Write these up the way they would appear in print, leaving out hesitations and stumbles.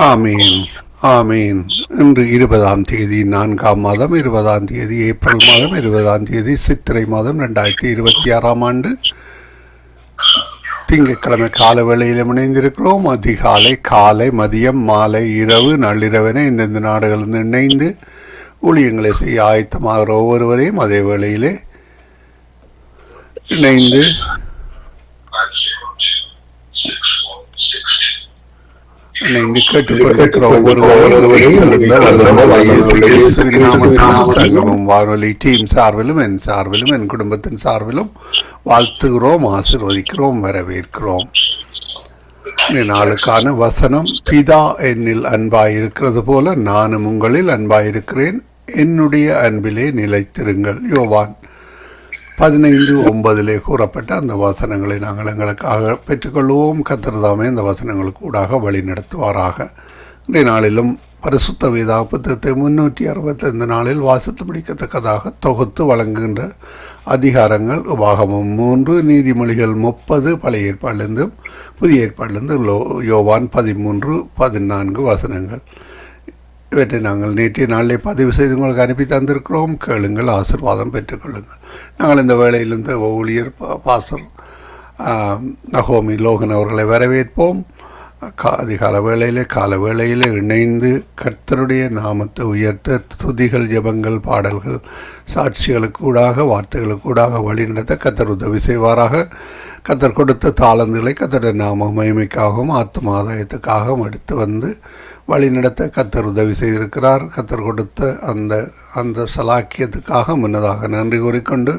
ஆமீன். ஆமீன். இன்று 20ஆம் தேதி 4ஆம் மாதம் 20ஆம் தேதி ஏப்ரல் மாதம் 20ஆம் தேதி சித்திரை மாதம் 2026ஆம் ஆண்டு திங்கட்கிழமை கால வேளையில் இணைந்திருக்கிறோம். அதிகாலை, காலை, மதியம், மாலை, இரவு, நள்ளிரவென இந்தந்த நாடுகளிலிருந்து இணைந்து ஊழியங்களை செய்ய ஆயத்தமாகிற ஒவ்வொருவரையும் அதே வேளையிலே இணைந்து இணைந்து கேட்டுக்கொண்டிருக்கிற ஒவ்வொருவரையும் வானொலி டீம் சார்பிலும் என் சார்பிலும் என் குடும்பத்தின் சார்பிலும் வாழ்த்துகிறோம், ஆசீர்வதிக்கிறோம், வரவேற்கிறோம். நாளுக்கான வசனம், பிதா என்னில் அன்பாயிருக்கிறது போல நானும் உங்களில் அன்பாயிருக்கிறேன், என்னுடைய அன்பிலே நிலைத்திருங்கள். யோவான் 15:9 கூறப்பட்ட அந்த வசனங்களை நாங்கள் எங்களுக்காக பெற்றுக்கொள்வோம். கர்த்தர்தாமே அந்த வசனங்களுக்கு ஊடாக வழி நடத்துவாராக. இன்றைய நாளிலும் பரிசுத்த வேதா புத்தகத்தை 365 நாளில் வாசித்து முடிக்கத்தக்கதாக தொகுத்து வழங்குகின்ற அதிகாரங்கள் உபாகமம் 3, நீதிமொழிகள் 30, பழைய ஏற்பாடிலிருந்தும் புதிய ஏற்பாடிலிருந்து யோவான் 13-14 வசனங்கள். இவற்றை நாங்கள் நேற்றைய நாளிலே பதிவு செய்து உங்களுக்கு அனுப்பி தந்திருக்கிறோம். கேளுங்கள், ஆசீர்வாதம் பெற்றுக்கொள்ளுங்கள். நாங்கள் இந்த வேளையிலிருந்து ஊழியர் பாசர் நகோமி லோகன் அவர்களை வரவேற்போம். அதிகால வேளையிலே கால வேளையிலே இணைந்து கர்த்தருடைய நாமத்தை உயர்த்த துதிகள், ஜெபங்கள், பாடல்கள், சாட்சிகளுக்கு ஊடாக, வார்த்தைகளுக்கு ஊடாக வழி நடத்த கர்த்தர் உதவி செய்வாராக. கர்த்தர் கொடுத்த தாளந்துகளை கர்த்தருடைய நாம மகிமைக்காகவும் ஆத்ம ஆதாயத்துக்காகவும் எடுத்து வந்து வழி நடத்த கர்த்தர் உதவி செய்திருக்கிறார். கர்த்தர் கொடுத்த அந்த சலாக்கியத்துக்காக முன்னதாக நன்றி கூறிக்கொண்டு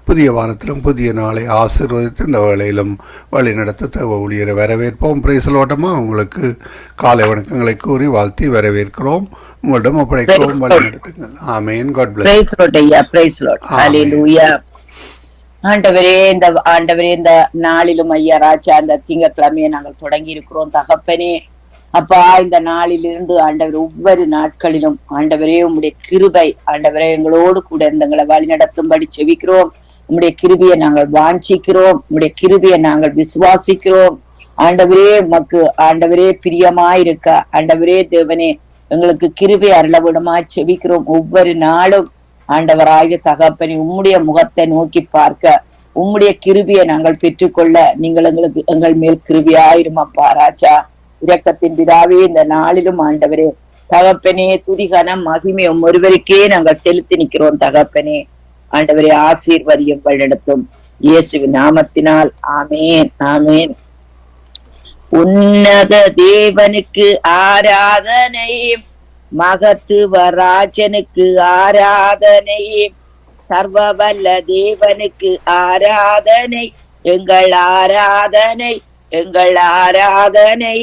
புதிய வாரத்திலும் புதிய நாளை ஆசீர்வதித்து இந்த வேளையிலும் வழி நடத்த தேவ ஊழியரை வரவேற்போம். பிரைசலோட்டமாக உங்களுக்கு காலை வணக்கங்களை கூறி வாழ்த்தி வரவேற்கிறோம். உங்களிடம் ஒப்படைக்கிறோம், வழி நடத்துங்கள். ஆமேன். God bless. ஆண்டவரே இந்த நாளிலும் ஐயா ராஜா அந்த திங்கட்கிழமையை நாங்கள் தொடங்கி இருக்கிறோம் தகப்பனே. அப்பா, இந்த நாளிலிருந்து ஆண்டவர் ஒவ்வொரு நாட்களிலும் ஆண்டவரே உம்முடைய கிருபை ஆண்டவரே எங்களோடு கூட எங்களை வழி நடத்தும்படி செவிக்கிறோம். உம்முடைய கிருபையை நாங்கள் வாஞ்சிக்கிறோம், உம்முடைய கிருபையை நாங்கள் விசுவாசிக்கிறோம். ஆண்டவரே உமக்கு ஆண்டவரே பிரியமாயிருக்க ஆண்டவரே தேவனே எங்களுக்கு கிருபை அருளவிடமாய் செவிக்கிறோம். ஒவ்வொரு நாளும் ஆண்டவராகிய தகப்பனே உம்முடைய முகத்தை நோக்கி பார்க்க உம்முடைய கிருபையை நாங்கள் பெற்றுக்கொள்ள நீங்கள் எங்கள் மேல் கிருபையாயிரும் அப்பா ராஜா. இரக்கத்தின் பிதாவே, இந்த நாளிலும் ஆண்டவரே தகப்பனே துதிகனம் மகிமை ஒருவருக்கே நாங்கள் செலுத்தி நிற்கிறோம் தகப்பனே. ஆண்டவரே ஆசீர்வதியும் வழிநடத்தும் இயேசுவின் நாமத்தினால் ஆமேன், ஆமேன். உன்னத தேவனுக்கு ஆராதனை, மகத்துவ ராஜனுக்கு ஆராதனை, சர்வவல்ல தேவனுக்கு ஆராதனை, எங்கள் ஆராதனை, எங்கள் ஆராதனை.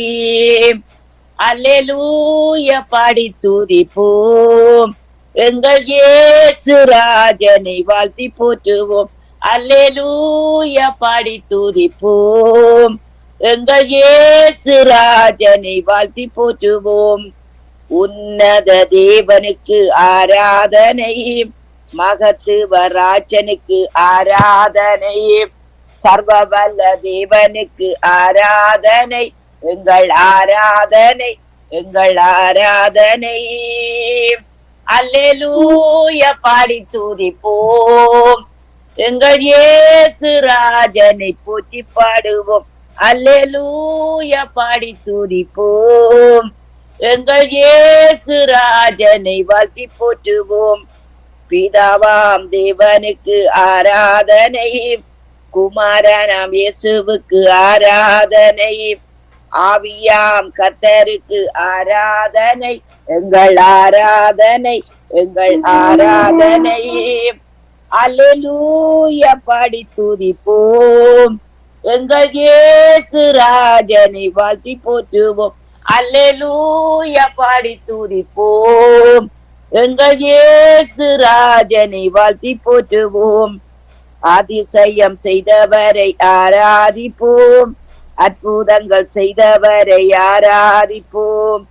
அல்லேலூயா பாடி துதிப்போம், எங்கள் இயேசு ராஜனை வாழ்த்தி போற்றுவோம். அல்லேலூயா பாடி துதிப்போம், எங்கள் இயேசு ராஜனை வாழ்த்தி போற்றுவோம். உன்னத தேவனுக்கு ஆராதனை, மகத்துவ ராஜனுக்கு ஆராதனை, சர்வவல்ல தேவனுக்கு ஆராதனை, எங்கள் ஆராதனை, எங்கள் ஆராதனை. அல்லேலூயா பாடி துதிப்போம், எங்கள் இயேசு ராஜனை போற்றி பாடுவோம். அல்லேலூயா பாடி துதிப்போம், எங்கள் இயேசு ராஜனை வாழ்த்தி போற்றுவோம். பிதாவாம் தேவனுக்கு ஆராதனை, குமாரனாம் இயேசுவுக்கு ஆராதனை, ஆவியாம் கர்த்தருக்கு ஆராதனை, எங்கள் ஆராதனை, எங்கள் ஆராதனை. அல்லேலூயா பாடி துதிப்போம், எங்கள் இயேசு ராஜனை வாழ்த்தி போற்றுவோம். அல்லேலூயா பாடி துதிப்போம், எங்கள் இயேசு ராஜனை வாழ்த்தி போற்றுவோம். அதிசயம் செய்தவரை ஆராதிப்போம், அற்புதங்கள் செய்தவரை ஆராதிப்போம்.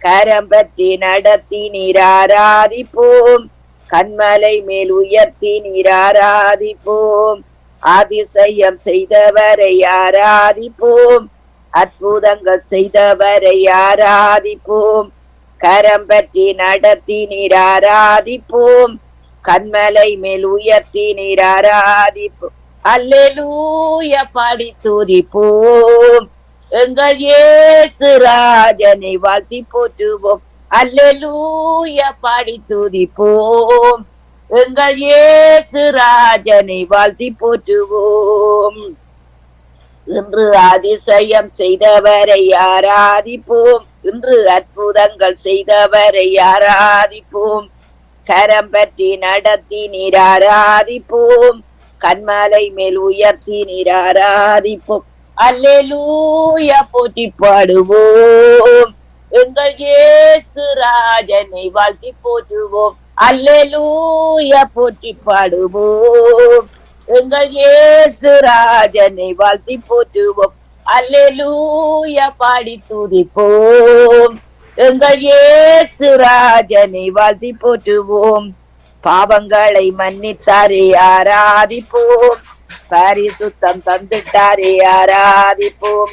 கரம் பற்றி நடத்தி நீர் ஆராதிப்போம், கண்மலை மேல் உயர்த்தி நீர் ஆராதிப்போம். அதிசயம் செய்தவரை ஆராதிப்போம், அற்புதங்கள் செய்தவரை ஆராதிப்போம். கரம் பற்றி நடத்தி நீர் ஆராதிப்போம். கண்மலை மேல் உயர்த்தி நீர் ஆராதிப்போம். அல்லேலூயா பாடி துதிப்போம். எங்கள் இயேசு ராஜனை வாழ்த்தி போற்றுவோம். அல்லேலூயா பாடி துதிப்போம். எங்கள் இயேசு ராஜனை வாழ்த்தி போற்றுவோம். இன்று அதிசயம் செய்தவரை ஆராதிப்போம். இன்று அற்புதங்கள் செய்தவரை ஆராதிப்போம். கரம் பற்றி நடத்தி நீர் ஆராதிப்போம். கண்மலை மேல் உயர்த்தி நீர் ஆராதிப்போம். அல்லேலூயா போற்றி பாடுவோம். எங்கள் இயேசு ராஜனை வாழ்த்தி போற்றுவோம். அல்லேலூயா போற்றி பாடுவோம். எங்கள் இயேசு ராஜனை வாழ்த்தி போற்றுவோம். அல்லேலூயா பாடி துதிப்போம். எங்கள் இயேசு ராஜனை வாழ்த்தி போற்றுவோம். பாவங்களை மன்னித்தாரே ஆராதிப்போம். பரிசுத்தம் தந்துட்டாரே ஆராதிப்போம்.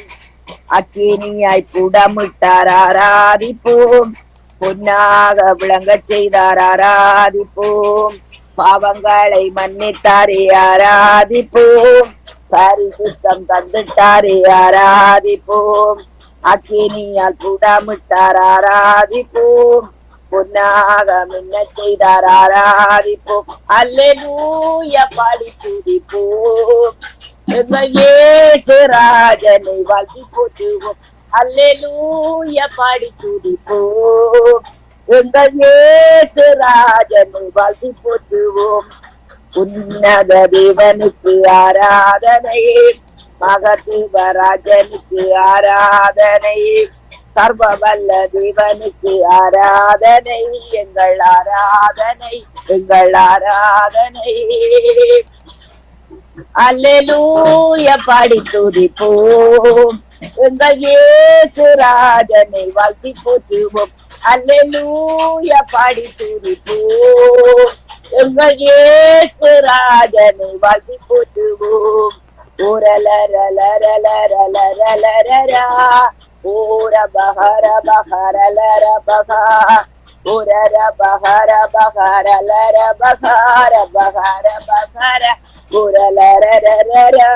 அக்கினியாய் புடமிட்டார் ஆராதிப்போம். பொன்னாக விளங்க செய்தார் ஆராதிப்போம். பாவங்களை மன்னித்தாரே ஆராதிப்போம். பரிசுத்தம் தந்துட்டாரே ஆராதிப்போம். அக்கினியால் புடமிட்டார் ஆராதிப்போம். பொன்னாக மின்ன செய்தார் ஆராதிப்போம். அல்லேலூயா பாடி துதிப்போம். எங்கள் இயேசு ராஜனை வாழ்த்தி போற்றுவோம். அல்லேலூயா பாடி துதிப்போம். எங்கள் இயேசு ராஜனை வாழ்த்தி போற்றுவோம். உன்னத தேவனுக்கு ஆராதனை. மகதேவராஜனுக்கு ஆராதனை. சர்வ வல்ல தேவனுக்கு ஆராதனை. எங்கள் ஆராதனை, எங்கள் ஆராதனை. அல்லேலூயா பாடி துதிப்போம். எங்கள் இயேசு ராஜனை வாழ்த்தி போற்றுவோம். அல்லேலூயா பாடி துதிப்போம். எங்கள் இயேசு ராஜனை வாழ்த்தி போற்றுவோம். ஓரலரலரலரலரலரா ஓர பகர பகரலர பகா ஓரர பகர பகரலர பகர பகர பகர ஓரலரரரா.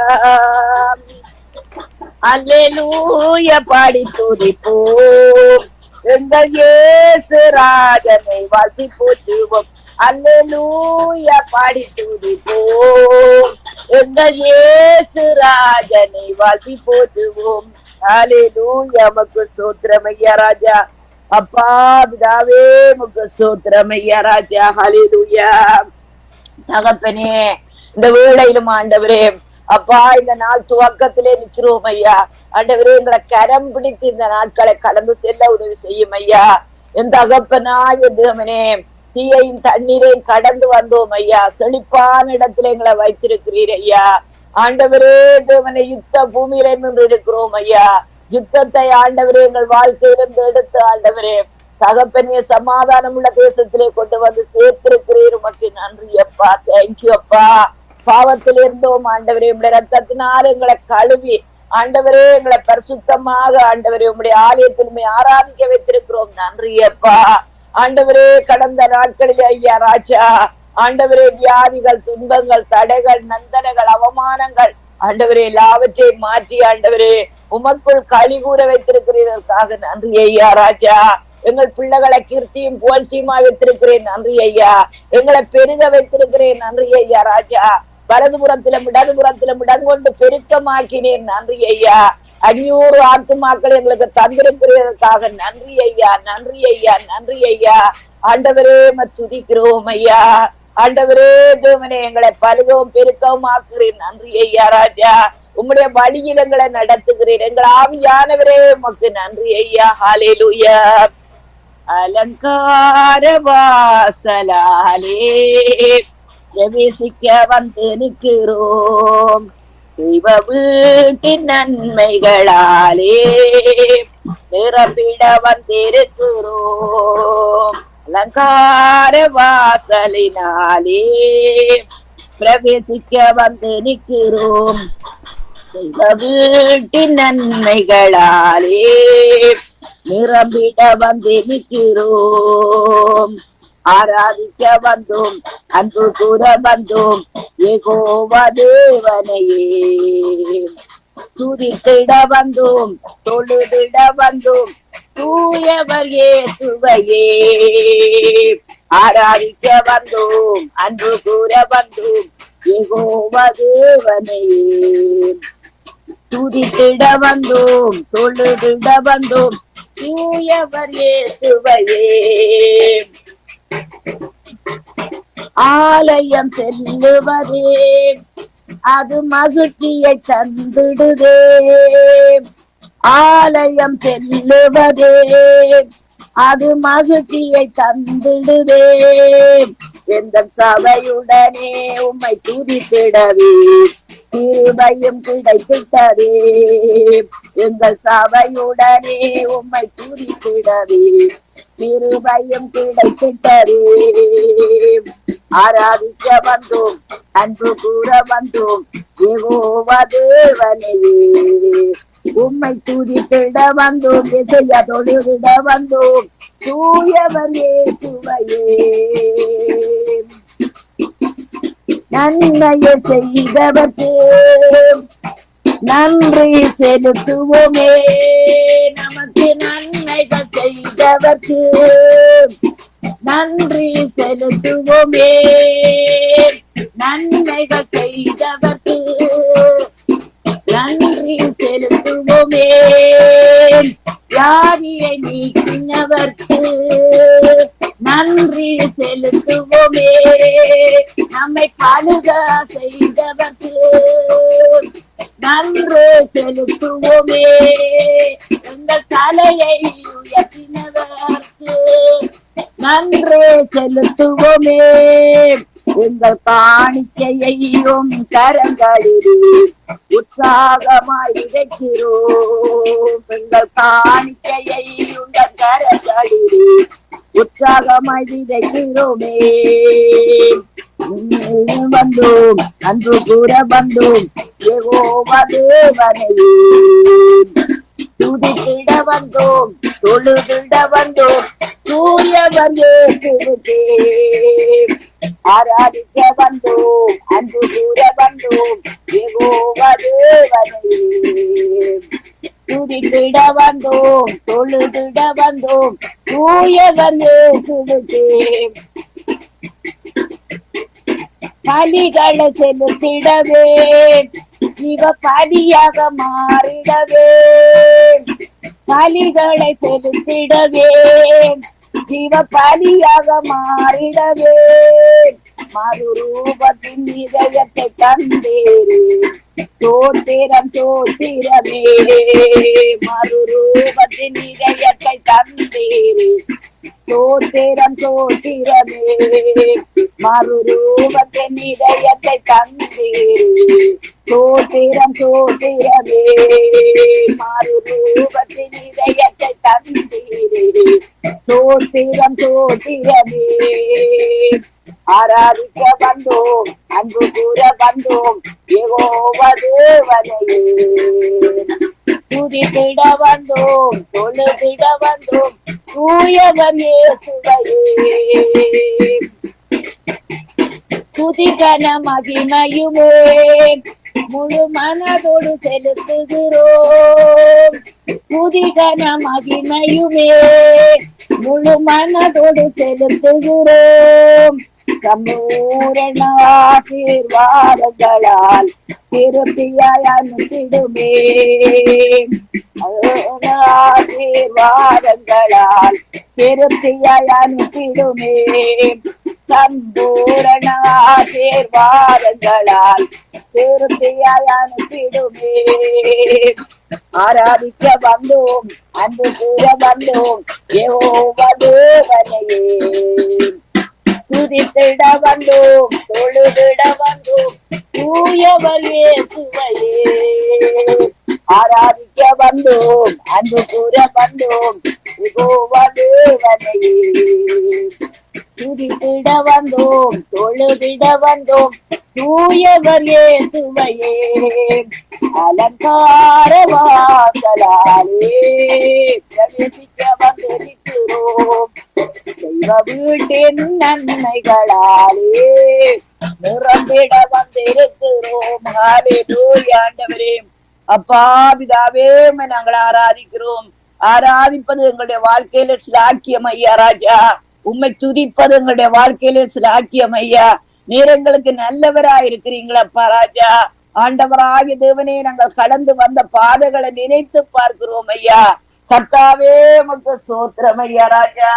அல்லேலூயா பாடி துதிப்போம். எங்கள் இயேசு ராஜனை வாழ்த்தி போற்றுவோம். அல்லேலூயா பாடி துதிப்போம். எங்கள் இயேசு ராஜனை வாழ்த்தி போற்றுவோம். அல்லேலூயா. உமக்கு ஸ்தோத்திரம் ஐயா ராஜா. அப்பா பிதாவே உமக்கு ஸ்தோத்திரம் ஐயா ராஜா. அல்லேலூயா. தகப்பனே, இந்த வேளையிலும் ஆண்டவரே அப்பா இந்த நாள் துவக்கத்திலே நிக்கிறோம் ஐயா. ஆண்டவரே எங்களை கரம் பிடித்து இந்த நாட்களை கடந்து செல்ல உதவி செய்யும் ஐயா. என் தகப்பனாய தேவனே, தீயையும் தண்ணீரையும் கடந்து வந்தோம் ஐயா. செழிப்பான இடத்துல எங்களை வைத்திருக்கிறீர் ஐயா. ஆண்டவரே தேவனை யுத்த பூமியில நின்று இருக்கிறோம் ஐயா. யுத்தத்தை ஆண்டவரே எங்கள் வாழ்க்கையிலிருந்து எடுத்து ஆண்டவரே தகப்பனே சமாதானம் உள்ள தேசத்திலே கொண்டு வந்து சேர்த்திருக்கிறீர். உமக்கு நன்றி அப்பா. தேங்க்யூ அப்பா. பாவத்தில் இருந்தோம் ஆண்டவரே. உங்களுடைய ரத்தத்தினால எங்களை கழுவி ஆண்டவரே எங்களை பரிசுத்தமாக ஆண்டவரே உங்களுடைய ஆலயத்தில் ஆராதிக்க வைத்திருக்கிறோம். நன்றி அப்பா. ஆண்டவரே கடந்த நாட்களிலே ஐயா ராஜா ஆண்டவரே வியாதிகள், துன்பங்கள், தடைகள், நந்தனைகள், அவமானங்கள் ஆண்டவரே எல்லாவற்றையும் மாற்றி ஆண்டவரே உமக்குள் களி கூற வைத்திருக்கிறதற்காக நன்றி ஐயா ராஜா. எங்கள் பிள்ளைகளை கீர்த்தியும் புகழ்ச்சியுமா வைத்திருக்கிறேன். நன்றி ஐயா. எங்களை பெருக வைத்திருக்கிறேன். நன்றி ஐயா ராஜா. வலதுபுறத்திலும் இடதுபுறத்திலும் இடங்கொண்டு பெருக்கமாக்கினேன். நன்றி ஐயா. 500 ஆத்துமாக்கள் எங்களுக்கு தந்திருக்கிறதற்காக நன்றி ஐயா. நன்றி ஐயா. நன்றி ஐயா. ஆண்டவரே துதிக்கிறோம் ஐயா. ஆண்டவரே தேவனே எங்களை பலுகவும் பெருக்கவும் ஆக்குகிறேன். நன்றி ஐயா ராஜா. உம்முடைய வழியில் எங்களை நடத்துகிறேன். எங்கள் ஆவியானவரே உமக்கு நன்றி ஐயா. ஹல்லேலூயா. அலங்கார வாசலாலே பிரவேசிக்க வந்து நிற்கிறோம். தெய்வ வீட்டின் நன்மைகளாலே நிரம்பிட வந்திருக்கிறோம். அலங்கார வாசலினாலே பிரவேசிக்க வந்து நிற்கிறோம். செய்த வீட்டின் நன்மைகளாலே நிரம்பிட வந்து நிற்கிறோம். ஆராதிக்க வந்தோம், அன்பு கூற வந்தோம், யெகோவா தேவனையே. துதித்திட வந்தோம், தொழுதிட வந்தோம், தூயவர் இயேசுவையே. ஆராதிக்க வந்தோம், அன்பு கூற வந்தோம், யெகோவா தேவனையே. துதித்திட வந்தோம், தொழுதிட வந்தோம், தூயவர் இயேசுவையே. ஆலயம் செல்லுவதே அது மகிழ்ச்சியை தந்திடுதே. ஆலயம் செல்லுவதே அது மகிழ்ச்சியை தந்திடுதே. எந்த சபையுடனே உம்மை துதித்திடவே கிருபையும் கிடைத்திட்டதே. எங்கள் சபையுடனே உம்மை துதித்திடவே கிருபையும் கிடைத்திட்டதே. ஆராதிக்க வந்தோம், அன்பு கூற வந்தோம், யெகோவா தேவனையே. உம்மை துதித்திட வந்தோம், இசையா தொழுதிட வந்தோம், தூயவர் இயேசுவையே. நன்மையை செய்தவர்க்கு நன்றி செலுத்துவோமே. நமக்கு நன்மைகள் செய்தவர்க்கு நன்றி செலுத்துவோமே. நன்மைகள் செய்தவர்க்கு நன்றி செலுத்துவோமே. வியாதியை நீக்கினவர்க்கு நன்றி செலுத்துவோமே. நம்மை பழுக செய்தவர்க்கு நன்றி செலுத்துவோமே. எங்கள் தலையை உயர்த்தினவர்க்கு நன்றி செலுத்துவோமே. எங்கள் காணிக்கையையும் கரங்களிலே உற்சாகமாய் விதைக்கிறோம். எங்கள் காணிக்கையையும் கரங்களிலே உற்சாகமாய் விதைக்கிறோமே. வந்தோம், அன்பு கூற வந்தோம், யெகோவா தேவனையே. துதித்திட வந்தோம், தொழுதிட வந்தோம், தூயவர் இயேசுவுக்கே. ஆராதிக்க வந்தோம், அன்பு கூற வந்தோம், யெகோவா தேவனையே. துதித்திட வந்தோம், தொழுதிட வந்தோம், தூயவர் இயேசுவுக்கே. பலிகளை செலுத்திடவே ஜீவ பலியாக மாறிடவே. பலிகளை செலுத்திடவே ஜீவ பலியாக மாறிடவே. மறுரூபத்தின் இதயத்தை தந்தேரே சோத்திரம் சோத்திரமே. மறுரூபத்தின் இதயத்தை தந்தேரே சோத்திரம் சோத்திரமே. மறுரூபத்தின் இதயத்தை தந்தீரே சோத்திரம் சோத்திரமே. மறுரூபத்தின் இதயத்தை தந்தீரே சோத்திரம் சோத்திரமே. ஆராதிக்க வந்தோம், அன்பு கூற வந்தோம், யெகோவா தேவனையே. துதித்திட வந்தோம், தொழுதிட வந்தோம், தூயவர் இயேசுவையே. துதிகன மகிமையுமே முழு மனதோடு செலுத்துகிறோம். துதிகன மகிமையுமே முழு மனதோடு செலுத்துகிறோம். சம்பூரண ஆசீர்வாதங்களால் திருப்தியாய் அனுப்பிடுமே. ஆசீர்வாதங்களால் திருப்தியாய் அனுப்பிடுமே. சம்பூரண ஆசீர்வாதங்களால் திருப்தியாய் அனுப்பிடுமே. ஆராதிக்க வந்தோம், அன்பு கூற வந்தோம், யெகோவா தேவனையே. துதித்திட வந்தோம், தொழுதிட வந்தோம், தூயவர் இயேசுவையே. ஆராதிக்க வந்தோம், அன்பு கூற வந்தோம், யெகோவா தேவனையே. துதித்திட வந்தோம், தொழுதிட வந்தோம், தூயவர் இயேசுவையே அலங்கார வாசலாலே பிரவேசிக்க வந்திருக்கிறோம். தெய்வ வீட்டின் நன்மைகளாலே நிரம்பிட வந்திருக்கிறோம். ஹல்லேலூயா. ஆண்டவரே, அப்பா பிதாவே, நாங்கள் ஆராதிக்கிறோம். ஆராதிப்பது எங்களுடைய வாழ்க்கையில சிலாக்கியம் ஐயா. ராஜா, உம்மை துதிப்பது எங்களுடைய வாழ்க்கையில சிலாக்கியம் ஐயா. நீர் எங்களுக்கு நல்லவராய் இருக்கிறீங்களப்பா ராஜா. ஆண்டவராகிய தேவனே, நாங்கள் கடந்து வந்த பாதைகளை நினைத்து பார்க்கிறோம் ஐயா. கர்த்தாவே, உமக்கு ஸ்தோத்திரம் ஐயா ராஜா.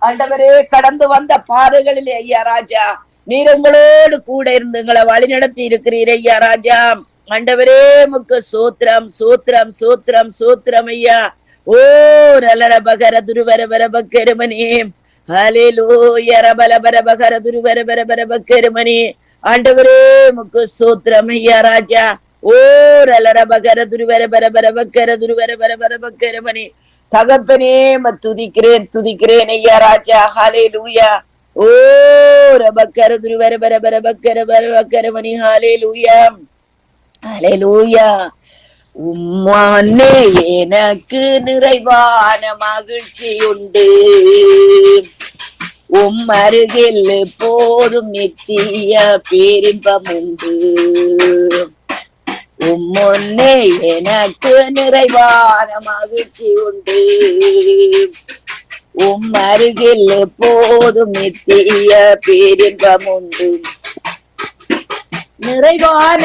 ஆண்டவரே, கடந்து வந்த பாதைகளிலே ஐயா ராஜா, நீர் எங்களோடு கூட இருந்து எங்களை வழி நடத்தி இருக்கிறீர் ஐயா ராஜா. ஆண்டவரே, உமக்கு ஸ்தோத்திரம் சோத்திரம் சோத்திரம் சோத்திரம் ஐயா. ஓ ரலர பகர துருவர வர பக்கருமனே. ஹல்லேலூயா. ரபல பர பகர துருவர வர வர பக்கருமனே. ஆண்டவரே, உமக்கு ஸ்தோத்திரம் ஐயா ராஜா. ஓ ரலர பகர துருவர வர வர பக்கர துருவர வர வர பக்கருமனே. தகப்பனே, துதிக்கிறேன் துதிக்கிறேன் ஐயா ராஜா. ஹல்லேலூயா. ஓ ரபக்கர துருவர வர வர பக்கர வர பக்கருமனே. ஹல்லேலூயா ஹல்லேலூயா. உம்மானே எனக்கு நிறைவான மகிழ்ச்சி உண்டு. அருகில் போதும் நித்திய பேரின்பம் உண்டு. உம்முன்னே எனக்கு நிறைவான மகிழ்ச்சி உண்டு. அருகில் போதும் நித்திய பேரின்பம் உண்டு. நிறைவான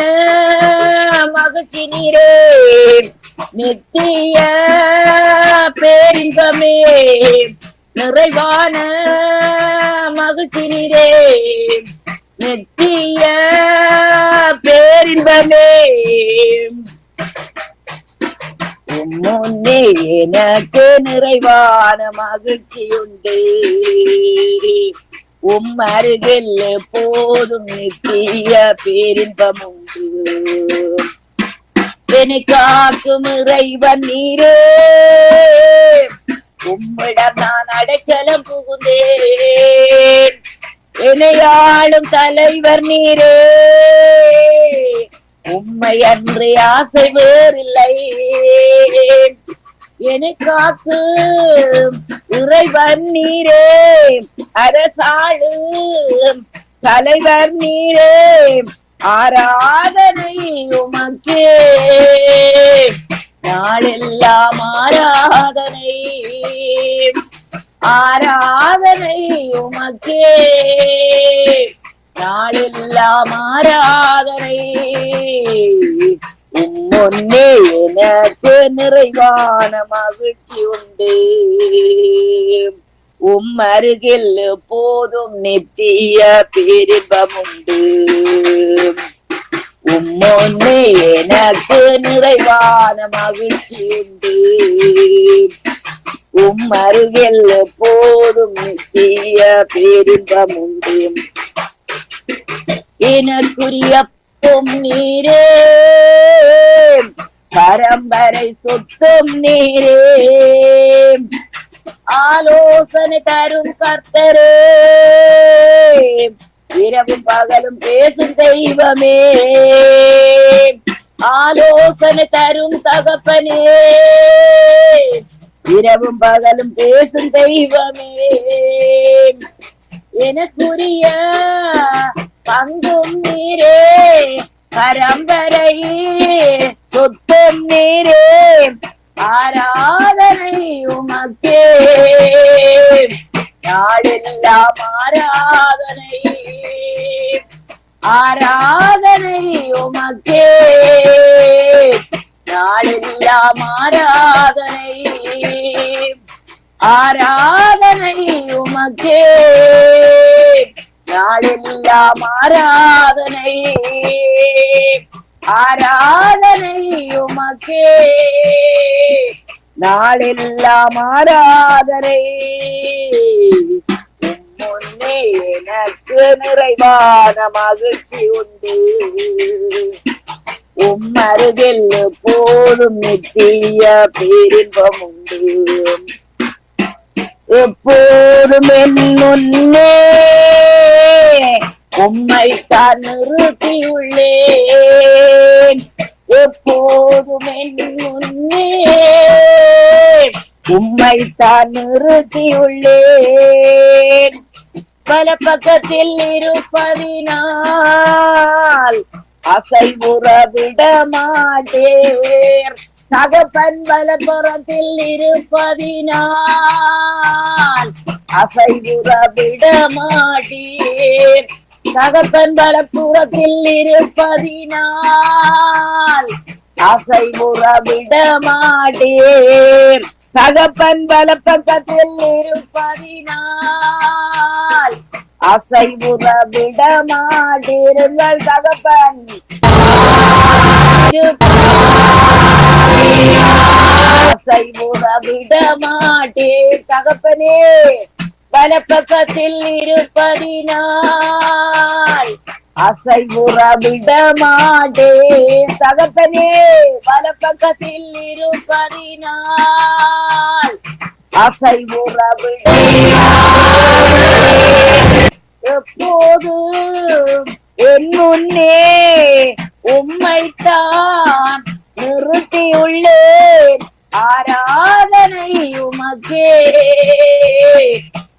மகிழ்ச்சி நீரே, நித்திய பேரின்பமே. நிறைவான மகிழ்ச்சி நீரே, நித்திய பேரின்பமே. முன்னே எனக்கு நிறைவான மகிழ்ச்சி உண்டு. அருகில் போதும் நித்திய பேரின்பம் உண்டு. என்னை காக்கும் இறைவன் நீரே, உம்மிடம் நான் அடைக்கலம் புகுந்தேன். என்னையாளும் தலைவர் நீரே, உம்மை அன்றே ஆசை வேறில்லை. என்னை காக்கு இறைவன் நீரே, அரசாளும் தலைவர் நீரே. ஆராதனை உமக்கே, நாளெல்லாம் ஆராதனை. ஆராதனை உமக்கே, நாளெல்லாம் ஆராதனை. முன்னே எனக்கு நிறைவான மகிழ்ச்சி உண்டு. அருகில் போதும் நித்திய பேரின்பம் உண்டு. முன்னே எனக்கு நிறைவான மகிழ்ச்சி உண்டு. அருகில் போதும் நித்திய பேரின்பம் உண்டு. எனக்குரிய நீரே, பரம்பரை சொத்தும் நீரே. ஆலோசனை தரும் கர்த்தரே, இரவும் பகலும் பேசும் தெய்வமே. ஆலோசனை தரும் தகப்பனே, இரவும் பகலும் பேசும் தெய்வமே. எனக்குரிய பங்கும் நீரே, பரம்பரை சொத்தும் நீரே. ஆராதனை உமக்கே, நாளெல்லாம் ஆராதனை. ஆராதனை உமக்கே, நாளெல்லாம் ஆராதனை. ஆராதனை உமக்கே, நாளெல்லாம் ஆராதனை. ஆராதனை உமக்கே, நாளெல்லாம் ஆராதனை. முன்னே எனக்கு நிறைவான மகிழ்ச்சி உண்டு. அருகில் போதும் நித்திய பேரின்பம் உண்டு. எப்போதும் என் முன்னே உம்மைத்தான் நிறுத்தியுள்ளேன் எப்போதும் என் முன்னே. உம்மைத்தான் நிறுத்தியுள்ளேன் பல பக்கத்தில் இருப்பதினால் அசைவுற விட மாட்டேன். தகப்பன் வலப்புறத்தில் இருப்பதினால் அசைவுற விட மாட்டேன். தகப்பன் வலப்புறத்தில் இருப்பதினால் அசைவுற விட மாட்டேன். தகப்பன் வலப்பக்கத்தில் இருப்பதினால் அசைவுற விட மாட்டீர்கள். தகப்பன் அசைவுற விட மாட்டேன். தகப்பனே வலப்பக்கத்தில் இருப்பதினால் அசைவுற விட மாட்டேன். தகப்பனே வலப்பக்கத்தில் இருப்பதினால் அசைவுற விட எப்போது என் முன்னே உம்மைத்தான் நிறுத்தியுள்ளேன். ஆராதனை உமக்கே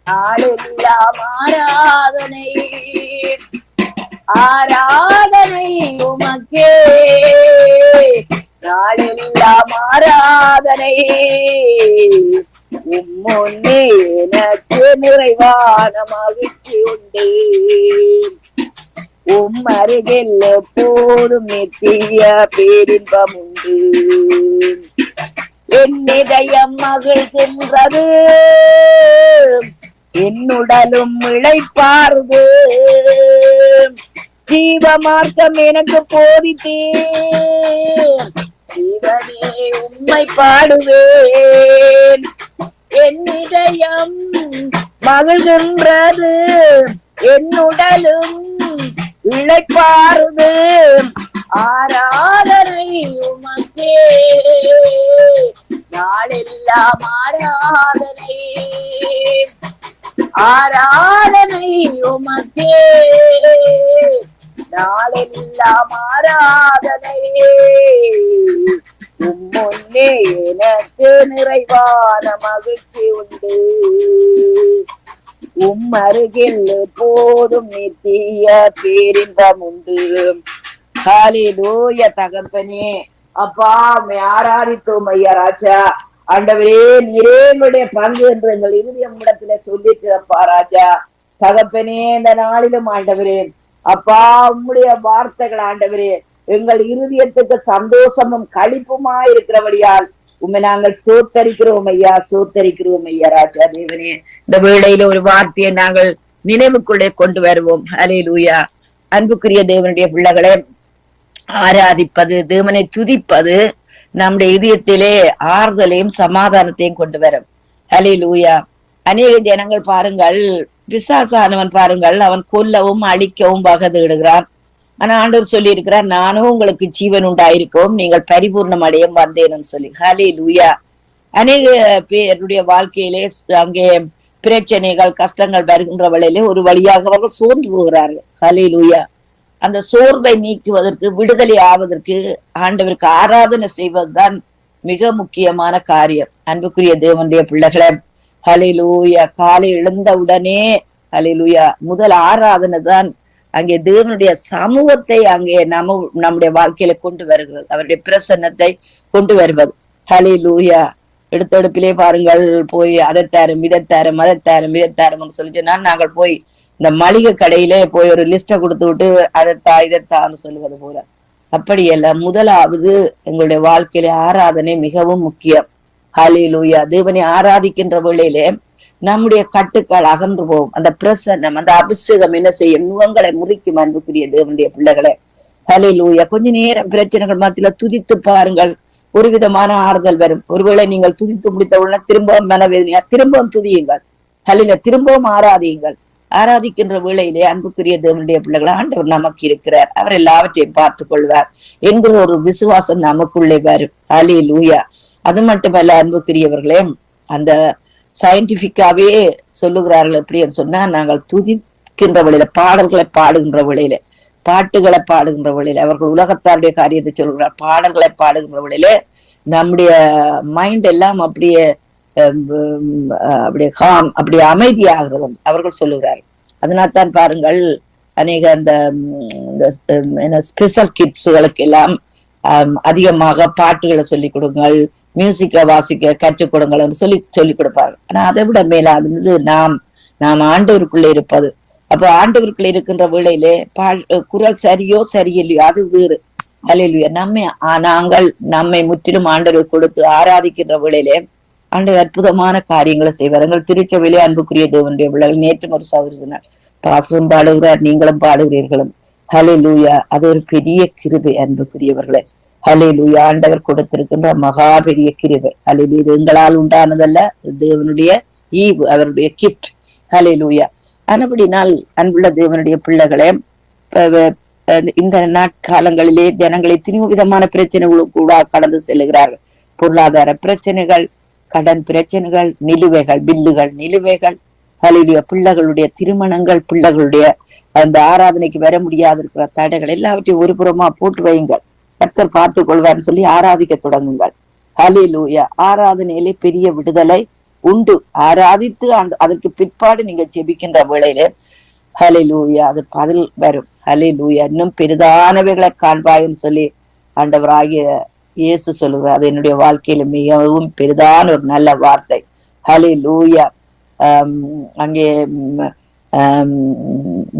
நாளெல்லாம் ஆராதனை. ஆராதனை உமக்கே நாளெல்லாம் ஆராதனை. உம்முன்னே எனக்கு நிறைவான மகிழ்ச்சி உண்டு. உம் அருகில் எப்போதும் நித்திய பேரின்பம் உண்டு. என் இதயம் மகிழ்கின்றது, என்னுடலும் இளைப்பாறுது. ஜீவ மார்க்கம் எனக்கு போதித்தேன், ஜீவனே உம்மை பாடுவேன். என் இதயம் மகிழ்கின்றது, என்னுடலும் இளைப்பாறுது. ஆராதனை உமக்கே நாளெல்லாம் ஆராதனை. ஆராதனை உமக்கே நாளெல்லாம் ஆராதனை. உம்முன்னே எனக்கு நிறைவான மகிழ்ச்சி உண்டு. உம் அருகில் எப்போதும் நித்திய பேரின்பம் உண்டு. ஹல்லேலூயா. தகப்பனே அப்பா உம்மை ஆராதித்தோம் ஐயா ராஜா. ஆண்டவரே நீரே எங்களுடைய பங்கு என்று எங்கள் இருதயம் இடத்துல சொல்லிட்டு அப்பா ராஜா. தகப்பனே இந்த நாளிலும் ஆண்டவரே அப்பா உம்முடைய வார்த்தைகள் ஆண்டவரே எங்கள் இருதயத்துக்கு சந்தோஷமும் களிப்புமா இருக்கிறபடியால் உண்மை நாங்கள் சோத்தரிக்கிறோம் ஐயா, சோத்தரிக்கிறோம் ஐயா ராஜா. தேவனே இந்த வேளையில ஒரு வார்த்தையை நாங்கள் நினைவுக்குள்ளே கொண்டு வருவோம். ஹல்லேலூயா. அன்புக்குரிய தேவனுடைய பிள்ளைகளே, ஆராதிப்பது, தேவனை துதிப்பது நம்முடைய இதயத்திலே ஆறுதலையும் சமாதானத்தையும் கொண்டு வரும். ஹல்லேலூயா. அநேக ஜனங்கள் பாருங்கள், பிசாசானவன் பாருங்கள், அவன் கொல்லவும் அழிக்கவும் வகதேடுகிறான். ஆனா ஆண்டவர் சொல்லி இருக்கிறார், நானும் உங்களுக்கு ஜீவன் உண்டாயிருக்கும், நீங்கள் பரிபூர்ணம் அடைய வந்தேன்னு சொல்லி. ஹல்லேலூயா. அநேக பேருடைய வாழ்க்கையிலே அங்கே பிரச்சனைகள் கஷ்டங்கள் வருகின்ற வேளையிலே ஒரு வழியாக அவர்கள் சோர்ந்து போகிறார்கள். ஹல்லேலூயா. அந்த சோர்வை நீக்குவதற்கு, விடுதலை ஆவதற்கு ஆண்டவருக்கு ஆராதனை செய்வதுதான் மிக முக்கியமான காரியம். அன்புக்குரிய தேவனுடைய பிள்ளைகளை, ஹல்லேலூயா, காலை எழுந்த உடனே ஹல்லேலூயா முதல் ஆராதனை தான் அங்கே தேவனுடைய சமூகத்தை அங்கே நம்முடைய வாழ்க்கையில கொண்டு வருகிறது, அவருடைய பிரசன்னத்தை கொண்டு வருவது. ஹல்லேலூயா. எடுத்தெடுப்பிலே பாருங்கள், போய் அதைத்தாரும் இதைத்தாரும் அதைத்தாரும் இதைத்தாரும்னு சொல்லிட்டு நாங்கள் போய் இந்த மளிகை கடையிலே போய் ஒரு லிஸ்ட கொடுத்து விட்டு அதைத்தா இதைத்தான்னு சொல்லுவது போல. அப்படியல்ல, முதலாவது எங்களுடைய வாழ்க்கையில ஆராதனை மிகவும் முக்கியம். ஹல்லேலூயா. தேவனை ஆராதிக்கின்ற வேளையிலே நம்முடைய கட்டுக்கள் அகன்று போகும். அந்த பிரசன்னம், அந்த அபிஷேகம் என்ன செய்யும்? நுகங்களை முறிக்கும். அன்புக்குரிய தேவனுடைய பிள்ளைகளே, ஹல்லேலூயா. கொஞ்ச நேரம் பிரச்சனைகள் மத்தியில துதித்து பாருங்கள், ஒரு விதமான ஆறுதல் வரும். ஒருவேளை நீங்கள் துதித்து முடித்த உடனே திரும்பவும் மனவேதனையா, திரும்பவும் துதியுங்கள். ஹல்லேலூயா. திரும்பவும் ஆராதியுங்கள். ஆராதிக்கின்ற வேளையிலே அன்புக்குரிய தேவனுடைய பிள்ளைகள், ஆண்டவர் நமக்கு இருக்கிறார், அவர் எல்லாவற்றையும் பார்த்துக் கொள்வார் என்கிற ஒரு விசுவாசம் நமக்குள்ளே வரும். ஹல்லேலூயா. அது மட்டுமல்ல அன்புக்குரியவர்களே, அந்த சயின்டிபிக்காவே சொல்லுகிறார்கள் எப்படின்னு சொன்னா, நாங்கள் துதிக்கின்ற வழியில, பாடல்களை பாடுகின்ற வழியில, பாட்டுகளை பாடுகின்ற வழியில, அவர்கள் உலகத்தாருடைய காரியத்தை சொல்கிறார், பாடல்களை பாடுகின்ற வழியில நம்முடைய மைண்ட் எல்லாம் அப்படியே அப்படியே அப்படியே அமைதியாகிறது அவர்கள் சொல்லுகிறார். அதனால்தான் பாருங்கள், அநேக அந்த ஸ்பெஷல் கிட்ஸுகளுக்கு எல்லாம் அதிகமாக பாட்டுகளை சொல்லிக் கொடுங்கள், மியூசிக்கை வாசிக்க கற்றுக் கொடுங்கள் என்று சொல்லிக் கொடுப்பார்கள். ஆனா அதை விட மேலானது நாம் ஆண்டவருக்குள்ளே இருப்பது. அப்ப ஆண்டவருக்குள்ள இருக்கின்ற வேளையிலே குரல் சரியோ சரியில்லையோ அது வேறு. அல்லேலூயா. நாங்கள் நம்மை முற்றிலும் ஆண்டவர் கொடுத்து ஆராதிக்கின்ற வேளையிலே ஆண்டவர் அற்புதமான காரியங்களை செய்வார். எங்கள் திருச்சபையிலே அன்புக்குரிய தேவனுடைய பிள்ளைகள், நேற்றும் ஒரு சகோதரர் பாசுரம் பாடுகிறார், நீங்களும் பாடுகிறீர்களும். ஹல்லேலூயா. அது ஒரு பெரிய கிருபை அன்புக்குரியவர்களே. ஹல்லேலூயா. ஆண்டவர் கொடுத்திருக்கின்ற மகா பெரிய கிருபை. ஹல்லேலூயா. இது எங்களால் உண்டானதல்ல, தேவனுடைய ஈவு, அவருடைய கிஃப்ட். ஹல்லேலூயா. ஆனபடினால் அன்புள்ள தேவனுடைய பிள்ளைகளே, இந்த நாட்காலங்களிலே ஜனங்களை எத்தனையோ விதமான பிரச்சனைகளும் கூட கடந்து செல்லுகிறார்கள். பொருளாதார பிரச்சனைகள், கடன் பிரச்சனைகள், நிலுவைகள், பில்லுகள், நிலுவைகள், ஹல்லேலூயா, பிள்ளைகளுடைய திருமணங்கள், பிள்ளைகளுடைய அந்த ஆராதனைக்கு வர முடியாது இருக்கிற தடைகள் எல்லாவற்றையும் ஒரு புறமா போட்டு வையுங்கள். கர்த்தர் பார்த்துக் கொள்வார்னு சொல்லி ஆராதிக்க தொடங்குங்கள். ஹல்லேலூயா. ஆராதனையிலே பெரிய விடுதலை உண்டு. ஆராதித்து அதற்கு பிற்பாடு நீங்க ஜெபிக்கின்ற வேளையிலே ஹல்லேலூயா அது பதில் வரும். ஹல்லேலூயா. இன்னும் பெரிதானவைகளை காண்பாயின்னு சொல்லி ஆண்டவராகிய இயேசு சொல்லுவார். அது என்னுடைய வாழ்க்கையில மிகவும் பெரிதான ஒரு நல்ல வார்த்தை. ஹல்லேலூயா. அங்கே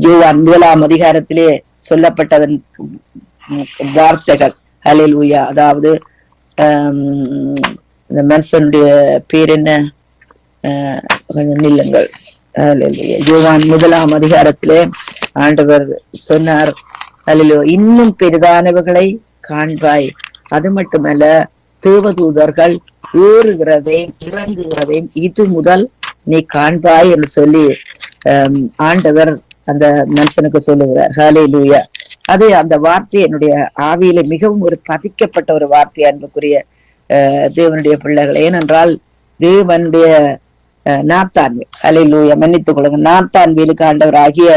யோவான் 1 அதிகாரத்திலே சொல்லப்பட்டதன் வார்த்தைகள். ஹல்லேலூயா. அதாவது இந்த மனுஷனுடைய பேர் என்ன, கொஞ்சம் நில்லுங்கள். யோவான் 1 அதிகாரத்திலே ஆண்டவர் சொன்னார், ஹல்லேலூயா, இன்னும் பெரிதானவர்களை காண்பாய், அது மட்டுமல்ல தேவதூதர்கள் ஏறுகிறதையும் இறங்குகிறதையும் இது முதல் நீ காண்பாய் என்று சொல்லி ஆண்டவர் அந்த மனுஷனுக்கு சொல்லுகிறார். ஹல்லேலூயா. அது அந்த வார்த்தை என்னுடைய ஆவியில மிகவும் ஒரு பதிக்கப்பட்ட ஒரு வார்த்தை அன்புக்குரிய தேவனுடைய பிள்ளைகள். ஏனென்றால் தேவனுடைய நாத்தான்வேல், ஹல்லேலூயா, மன்னித்துக் கொள்ளுங்க, நாத்தான்வேலுக்கு ஆண்டவர் ஆகிய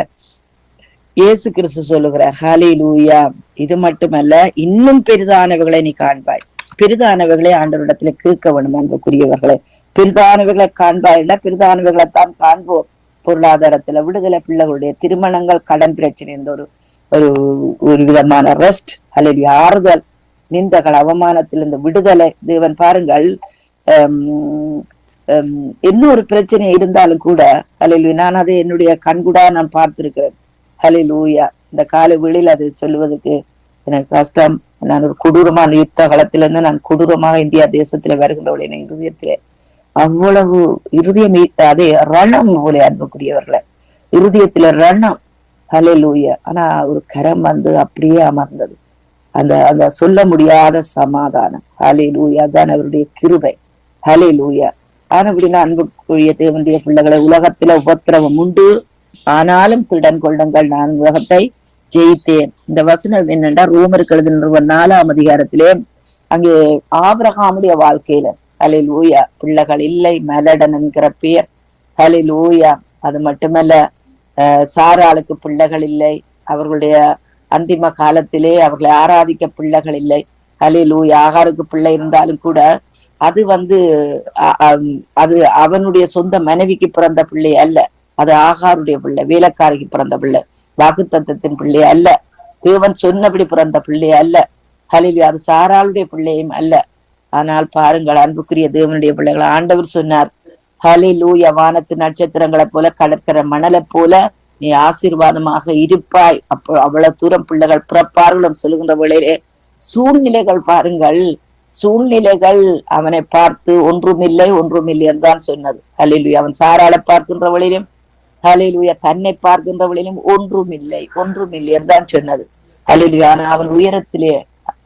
இயேசு கிறிஸ்து சொல்லுகிறார், ஹல்லேலூயா, இது மட்டுமல்ல இன்னும் பெரிதானவைகளை நீ காண்பாய். பெரிதானவைகளை ஆண்டவரிடத்துல கேட்க வேண்டும் அன்புக்குரியவர்களை. பெரிதானவைகளை காண்பாய் இல்ல, பெரிதானவைகளைத்தான் காண்போம். பொருளாதாரத்துல விடுதலை, பிள்ளைகளுடைய திருமணங்கள், கடன் பிரச்சனை, இந்த ஒரு விதமான ரெஸ்ட், அல்லது ஆறுதல், நிந்தகள், அவமானத்திலிருந்து விடுதலை. தேவன் பாருங்கள், இன்னொரு பிரச்சனை இருந்தாலும் கூட ஹல்லேலூயா, நான் அதை என்னுடைய கண்கூடா நான் பார்த்திருக்கிறேன். ஹல்லேலூயா. இந்த காலை வேளையில் அதை சொல்லுவதற்கு எனக்கு கஷ்டம். நான் ஒரு கொடூரமான யுத்த காலத்திலிருந்து நான் கொடூரமாக இந்தியா தேசத்துல வருகின்றவள் என் இருதயத்திலே அவ்வளவு இருதயம் அதே ரணம் போல அன்புக்குரியவர்களை, இருதயத்துல ரணம். ஹல்லேலூயா. ஆனா ஒரு கரம் வந்து அப்படியே அமர்ந்தது, அந்த சொல்ல முடியாத சமாதானம். ஹல்லேலூயா. தான் அவருடைய கிருபை. ஹல்லேலூயா. ஆனபடினா அன்புக்குரிய தேவனுடைய பிள்ளைகளை, உலகத்துல உபத்திரவம் உண்டு, ஆனாலும் திடன் கொள்ளுங்கள், நான் உலகத்தை ஜெயித்தேன். இந்த வசனம் என்னென்றா ரோமருக்கு எழுதின 4 அதிகாரத்திலே அங்கே ஆபிரகாமுடைய வாழ்க்கையில ஹல்லேலூயா பிள்ளைகள் இல்லை, மலடன் என்கிற பெயர். ஹல்லேலூயா. அது மட்டுமல்ல, சாராளுக்கு பிள்ளைகள் இல்லை, அவர்களுடைய அந்திம காலத்திலே அவர்களை ஆராதிக்க பிள்ளைகள் இல்லை. ஹல்லேலூயா. ஆகாருக்கு பிள்ளை இருந்தாலும் கூட அது அது அவனுடைய சொந்த மனைவிக்கு பிறந்த பிள்ளை அல்ல, அது ஆகாருடைய பிள்ளை, வேலைக்காரிக்கு பிறந்த பிள்ளை, வாக்குத்தத்தத்தின் பிள்ளை அல்ல, தேவன் சொன்னபடி பிறந்த பிள்ளை அல்ல. ஹல்லேலூயா. அது சாராளுடைய பிள்ளையும் அல்ல. ஆனால் பாருங்கள் அன்புக்குரிய தேவனுடைய பிள்ளைகள், ஆண்டவர் சொன்னார், ஹல்லேலூயா, வானத்து நட்சத்திரங்களை போல கடற்கரை மணலை போல நீ ஆசீர்வாதமாக இருப்பாய், அப்போ அவ்வளவு தூரம் பிள்ளைகள் பிறப்பார்கள் சொல்லுகின்ற வேளையிலே சூழ்நிலைகள் பாருங்கள், சூழ்நிலைகள் அவனை பார்த்து ஒன்றுமில்லை ஒன்றுமில்லை தான் சொன்னது. ஹல்லேலூயா. அவன் சாராளை பார்க்கின்ற வழியிலும், ஹல்லேலூயா, தன்னை பார்க்கின்ற வழியிலும் ஒன்றுமில்லை ஒன்றுமில்லை தான் சொன்னது. ஹல்லேலூயா. ஆனா அவன் உயரத்திலே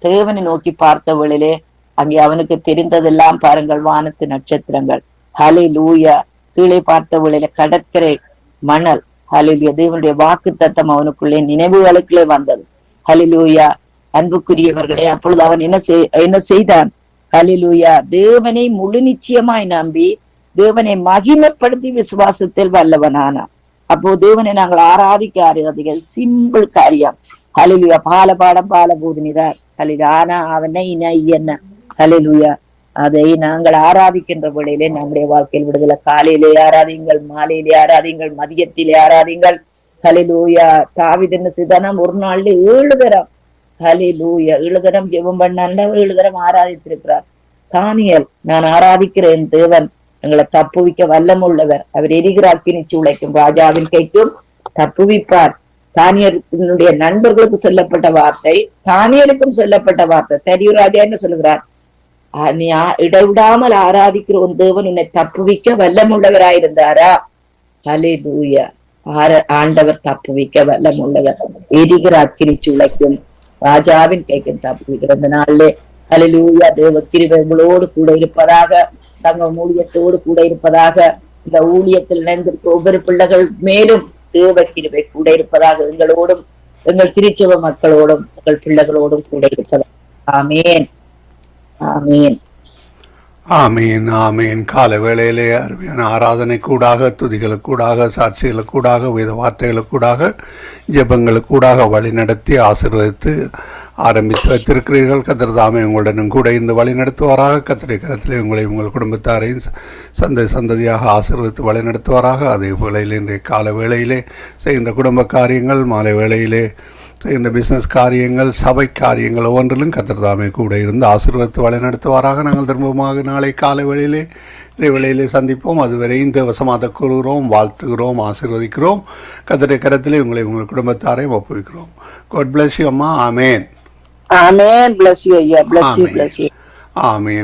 தேவனை நோக்கி பார்த்த வழியிலே அங்கே அவனுக்கு தெரிந்ததெல்லாம் பாருங்கள், வானத்து நட்சத்திரங்கள். ஹல்லேலூயா. கீழே பார்த்த வழியில கடற்கரை மணல். ஹல்லேலூயா. தேவனுடைய வாக்கு தத்தம் அவனுக்குள்ளே நினைவுகளுக்குள்ளே வந்தது. ஹல்லேலூயா. அன்புக்குரியவர்களே, அப்பொழுது அவன் என்ன செய்தான்? ஹல்லேலூயா. தேவனை முழு நிச்சயமாய் நம்பி தேவனை மகிமைப்படுத்தி விசுவாசத்தில் வல்லவனானான். அப்போ தேவனை நாங்கள் ஆராதிக்க சிம்பிள் காரியம். ஹல்லேலூயா. பாடம் பால போதினிறார். ஹல்லேலூயா. ஆனா அவனை என்ன ஹல்லேலூயா. அதை நாங்கள் ஆராதிக்கின்ற வேளையிலே நம்முடைய வாழ்க்கையில் விடுதலை. காலையிலே ஆராதிங்கள், மாலையிலே ஆராதிங்கள், மதியத்திலே ஆராதிங்கள். ஹல்லேலூயா. தாவீது என்ன செய்தானாம்? ஒரு நாள்ல 7 தரம் ஹல்லேலூயா 7 தரம் ஜெபம் பண்ணாண்டா 7 தரம் ஆராதித்திருக்கிறார். தானியேல், நான் ஆராதிக்கிறேன் தேவன் எங்களை தப்புவிக்க வல்லமுள்ளவர், அவர் எரிகிற அக்கினி சூளைக்கும் ராஜாவின் கைக்கும் தப்புவிப்பார். தானியலுடைய நண்பர்களுக்கு சொல்லப்பட்ட வார்த்தை, தானியலுக்கும் சொல்லப்பட்ட வார்த்தை. தெரியும் ராஜா என்ன சொல்லுகிறார்? நீ இடைவிடாமல் ஆராதிக்கிற ஒரு தேவன் உன்னை தப்புவிக்க வல்லமுள்ளவராயிருந்தாரா? ஹல்லேலூயா. ஆண்டவர் தப்புவிக்க வல்லமுள்ளவர், எரிகிற அக்கினி சூளைக்கும் ராஜாவின் கைக்கும் தப்புவிக்கிற இந்த நாளிலே ஹல்லேலூயா. தேவ கிருபை உங்களோடு கூட இருப்பதாக, சங்க ஊழியத்தோடு கூட இருப்பதாக, இந்த ஊழியத்தில் இணைந்திருக்க ஒவ்வொரு பிள்ளைகள் மேலும் தேவ கிருபை கூட இருப்பதாக, எங்களோடும் எங்கள் திருச்சபை மக்களோடும் எங்கள் பிள்ளைகளோடும் கூட இருப்பதாக. ஆமேன், ஆமேன், ஆமீன், ஆமீன். கால வேளையிலே அருமையான ஆராதனை கூடாக, துதிகளுக்கூடாக, சாட்சிகளுக்கூடாக, வேத வார்த்தைகளுக்கூடாக, ஜெபங்களுக்கூடாக வழி நடத்தி ஆசீர்வதித்து ஆரம்பித்து வைத்திருக்கிறீர்கள். கர்த்தர் தாமே உங்களுடனும் கூட இருந்து வழி நடத்துவாராக. கர்த்தருடைய கரத்திலே உங்களை உங்கள் குடும்பத்தாரையும் சந்ததியாக ஆசீர்வதித்து வழி நடத்துவாராக. அதே வேளையில் இன்றைய கால வேளையிலே செய்கின்ற குடும்ப காரியங்கள், மாலை வேளையிலே செய்கின்ற பிஸ்னஸ் காரியங்கள், சபை காரியங்கள் ஒவ்வொன்றிலும் கர்த்தர் தாமே கூட இருந்து ஆசீர்வதித்து வழி நடத்துவாராக. நாங்கள் திரும்பமாக நாளை காலை வேளையிலே இதே வேளையிலே சந்திப்போம். அதுவரை இந்த வசமாக கூறுகிறோம், வாழ்த்துகிறோம், ஆசீர்வதிக்கிறோம். கர்த்தருடைய கரத்திலே உங்களை உங்கள் குடும்பத்தாரையும் ஒப்புவிக்கிறோம். God bless you, அம்மா. ஆமேன், ஆமேன். Bless you, ஐயா. Bless you, bless you. Amen.